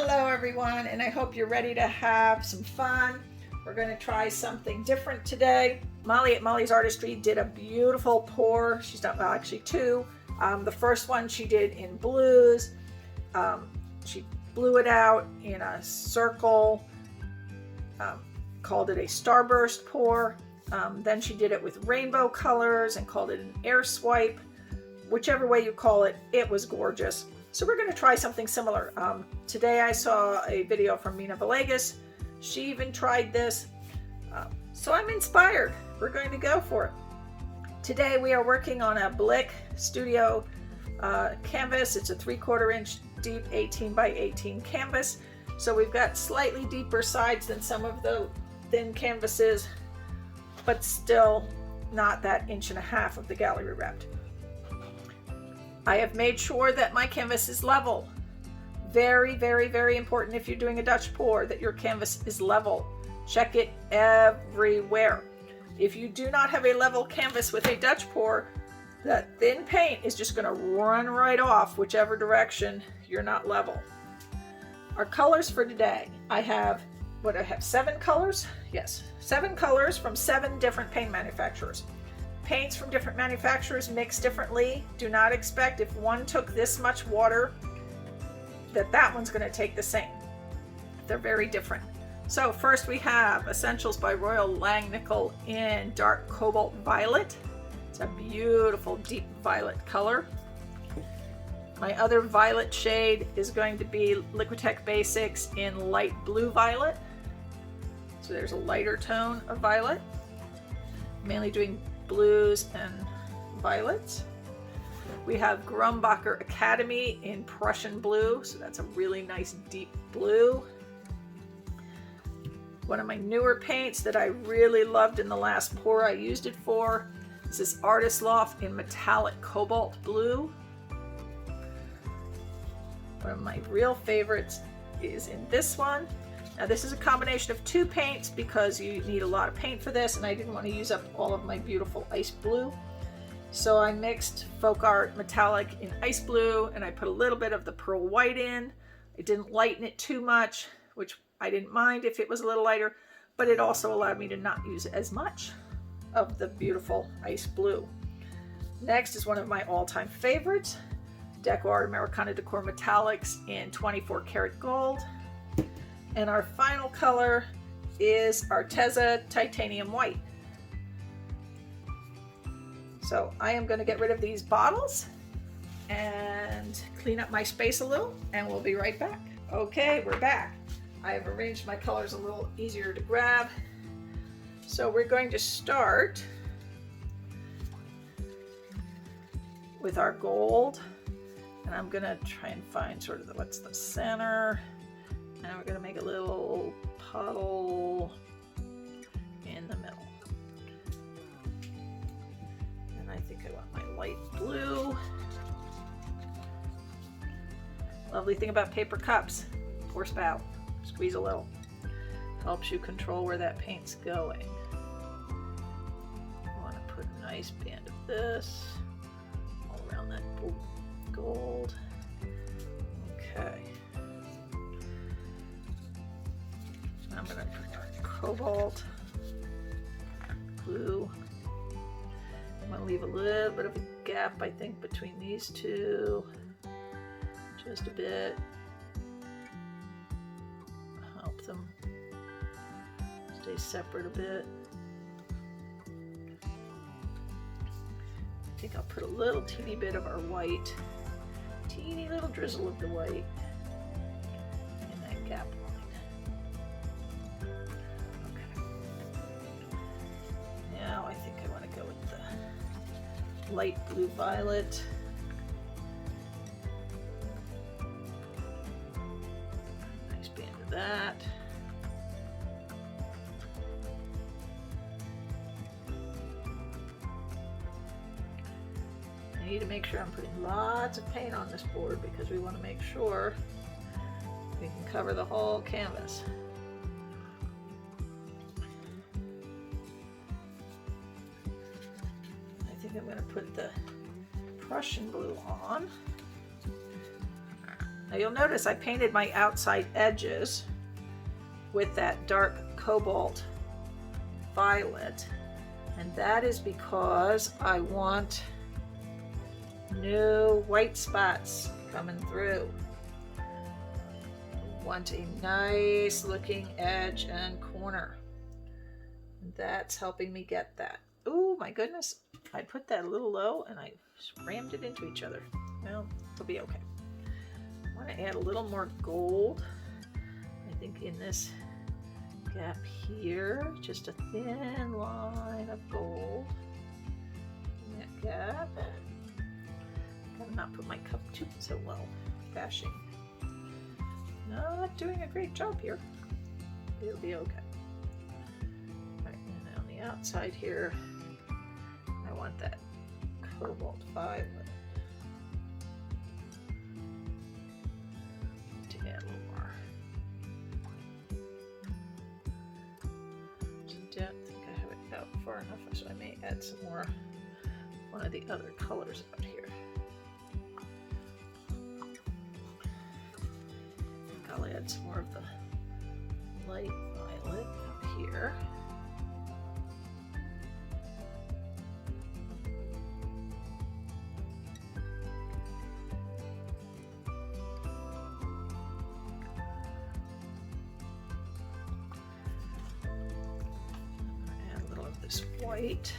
Hello everyone, and I hope you're ready to have some fun. We're going to try something different today. Molly at Molly's Artistry did a beautiful pour. She's done, well, actually two. The first one she did in blues. She blew it out in a circle, called it a Starburst pour. Then she did it with rainbow colors and called it an air swipe. Whichever way you call it, it was gorgeous. So we're going to try something similar. Today I saw a video from Mina Villegas. She even tried this. So I'm inspired. We're going to go for it. Today we are working on a Blick Studio canvas. It's a 3/4 inch deep 18 by 18 canvas. So we've got slightly deeper sides than some of the thin canvases, but still not that 1.5 inches of the gallery wrapped. I have made sure that my canvas is level. Very, very, very important if you're doing a Dutch pour that your canvas is level. Check it everywhere. If you do not have a level canvas with a Dutch pour, that thin paint is just going to run right off whichever direction you're not level. Our colors for today, I have 7 colors? Yes, 7 colors from 7 different paint manufacturers. Paints from different manufacturers mix differently. Do not expect if one took this much water that one's going to take the same. They're very different. So first we have Essentials by Royal Langnickel in dark cobalt violet. It's a beautiful deep violet color. My other violet shade is going to be Liquitex Basics in light blue violet. So there's a lighter tone of violet. Mainly doing blues and violets. We have Grumbacher Academy in Prussian blue, so that's a really nice deep blue. One of my newer paints that I really loved in the last pour I used it for is this Artist Loft in metallic cobalt blue. One of my real favorites is in this one. Now this is a combination of 2 paints because you need a lot of paint for this, and I didn't want to use up all of my beautiful ice blue. So I mixed Folk Art Metallic in ice blue, and I put a little bit of the pearl white in. I didn't lighten it too much, which I didn't mind if it was a little lighter, but it also allowed me to not use as much of the beautiful ice blue. Next is one of my all-time favorites, Decor Americana Decor Metallics in 24 karat gold. And our final color is Arteza Titanium White. So I am going to get rid of these bottles and clean up my space a little, and we'll be right back. Okay, we're back. I have arranged my colors a little easier to grab. So we're going to start with our gold, and I'm going to try and find sort of what's the center. Now we're going to make a little puddle in the middle. And I think I want my light blue. Lovely thing about paper cups, pour spout, squeeze a little. Helps you control where that paint's going. I want to put a nice band of this all around that gold. Okay. I'm going to put cobalt, blue. I'm going to leave a little bit of a gap, I think, between these two. Just a bit. Help them stay separate a bit. I think I'll put a little teeny bit of our white, teeny little drizzle of the white in that gap. Light blue violet. Nice band of that. I need to make sure I'm putting lots of paint on this board because we want to make sure we can cover the whole canvas. I'm going to put the Prussian blue on. Now you'll notice I painted my outside edges with that dark cobalt violet, and that is because I want no white spots coming through. I want a nice looking edge and corner. And that's helping me get that. Oh my goodness, I put that a little low and I rammed it into each other. Well, it'll be okay. I want to add a little more gold. I think in this gap here, just a thin line of gold in that gap. Gotta not put my cup too so low. Bashing. Not doing a great job here. It'll be okay. Alright, and on the outside here, I want that cobalt violet to add a little more. I don't think I have it out far enough, so I may add some more, one of the other colors out here. I'll add some more of the light violet up here. Add a little of this white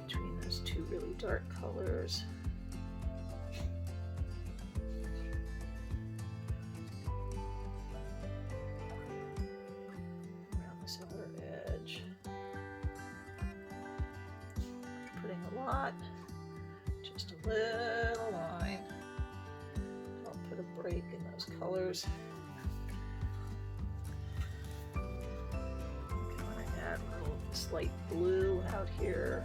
between those two really dark colors. Just a little line. I'll put a break in those colors. I'm going to add a little slight blue out here.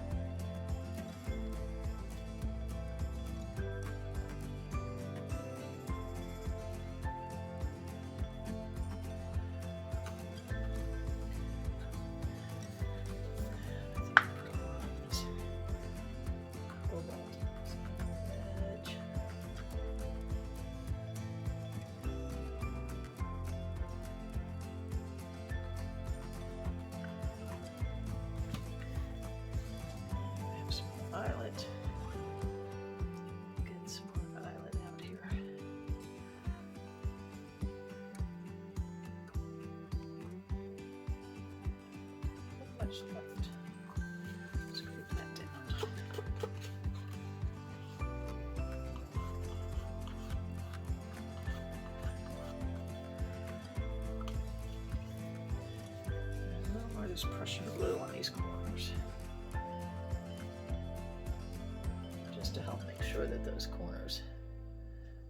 Violet. Get some more violet out here. Not much left. Screw that down. And a little more of this Prussian blue on these corners, to help make sure that those corners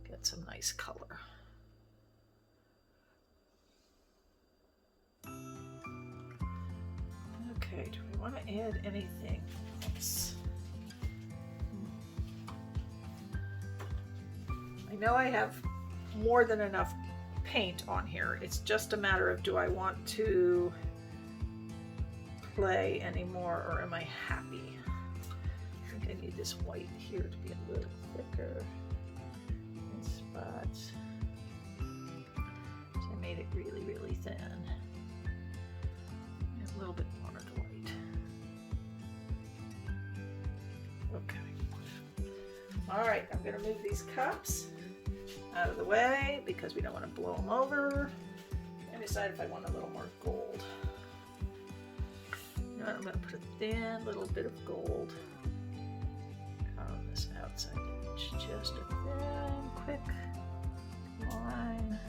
get some nice color. Okay, do we want to add anything else? I know I have more than enough paint on here. It's just a matter of, do I want to play anymore, or am I happy? I need this white here to be a little thicker in spots. So I made it really, really thin. And a little bit more of the white. Okay. All right, I'm going to move these cups out of the way because we don't want to blow them over. And decide if I want a little more gold. You know what, I'm going to put a thin little bit of gold on this outside edge. Just a thin, quick line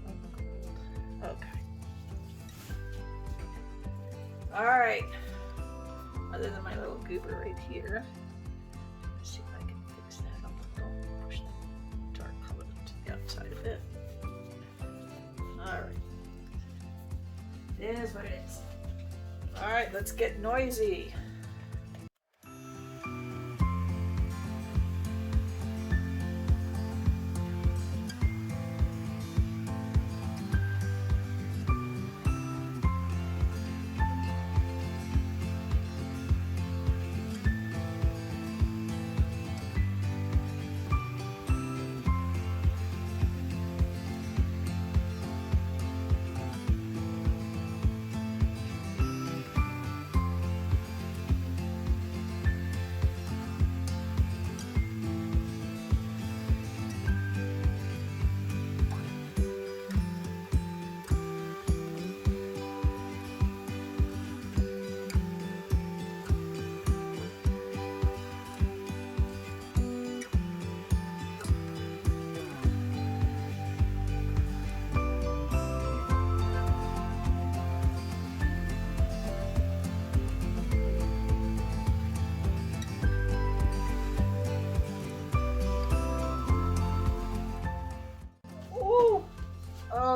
of gold. Okay. All right. Other than my little goober right here, let's see if I can fix that up. Don't push that dark color to the outside of it. All right. It is what it is. All right, let's get noisy.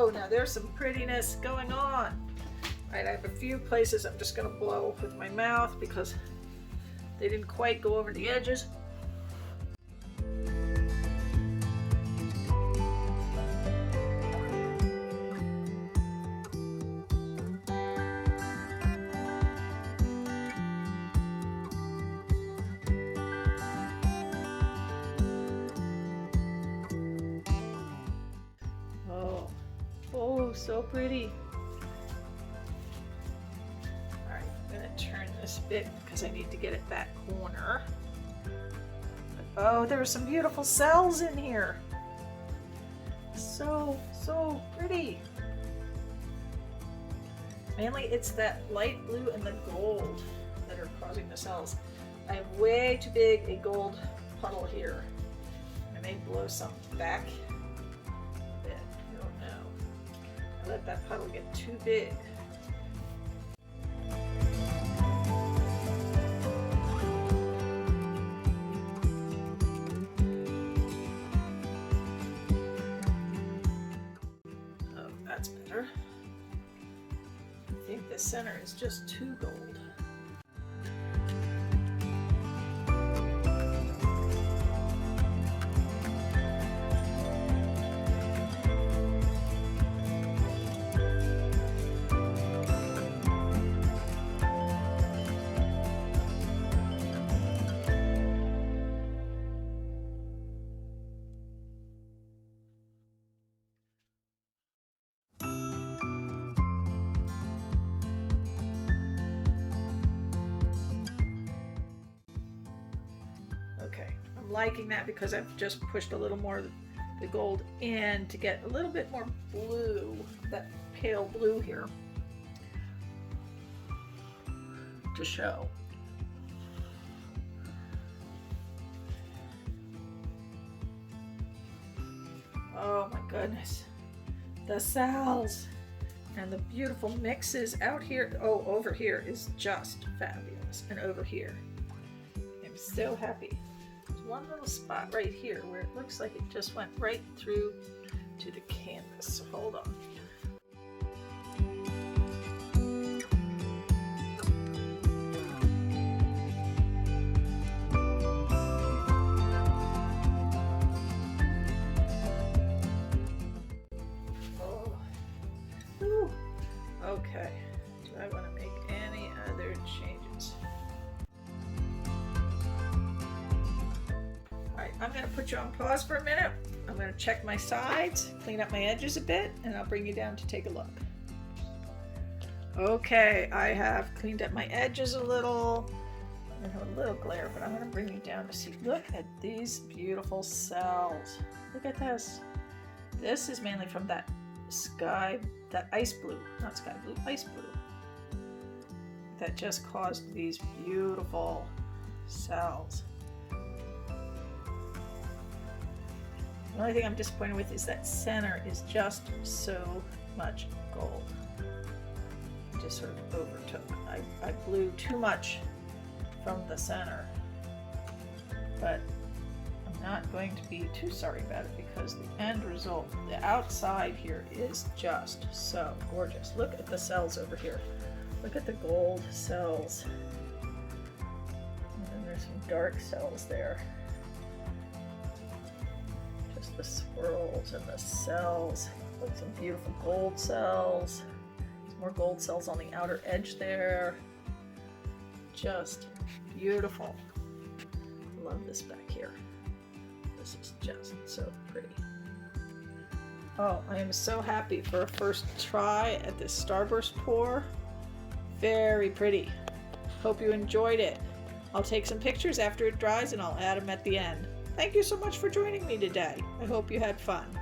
Oh, now there's some prettiness going on. All right, I have a few places I'm just gonna blow with my mouth because they didn't quite go over the edges. Oh, so pretty. All right, I'm gonna turn this bit because I need to get it that corner. Oh, there are some beautiful cells in here. So pretty. Mainly it's that light blue and the gold that are causing the cells. I have way too big a gold puddle here. I may blow some back. Let that puddle get too big. Oh, that's better. I think the center is just too gold. Okay, I'm liking that because I've just pushed a little more of the gold in to get a little bit more blue, that pale blue here, to show. Oh my goodness, the cells and the beautiful mixes out here. Oh, over here is just fabulous, and over here. I'm so happy. There's one little spot right here where it looks like it just went right through to the canvas. So hold on. Oh. Ooh. Okay. Do I want to make any other changes? I'm going to put you on pause for a minute. I'm going to check my sides, clean up my edges a bit, and I'll bring you down to take a look. Okay, I have cleaned up my edges a little. I have a little glare, but I'm going to bring you down to see. Look at these beautiful cells. Look at this. This is mainly from that ice blue, not sky blue, ice blue. That just caused these beautiful cells. The only thing I'm disappointed with is that center is just so much gold. It just sort of overtook. I blew too much from the center, but I'm not going to be too sorry about it because the end result, the outside here, is just so gorgeous. Look at the cells over here. Look at the gold cells. And then there's some dark cells there. Just the swirls and the cells. Look, some beautiful gold cells. Some more gold cells on the outer edge there. Just beautiful. Love this back here. This is just so pretty. Oh, I am so happy for a first try at this Starburst pour. Very pretty. Hope you enjoyed it. I'll take some pictures after it dries and I'll add them at the end. Thank you so much for joining me today. I hope you had fun.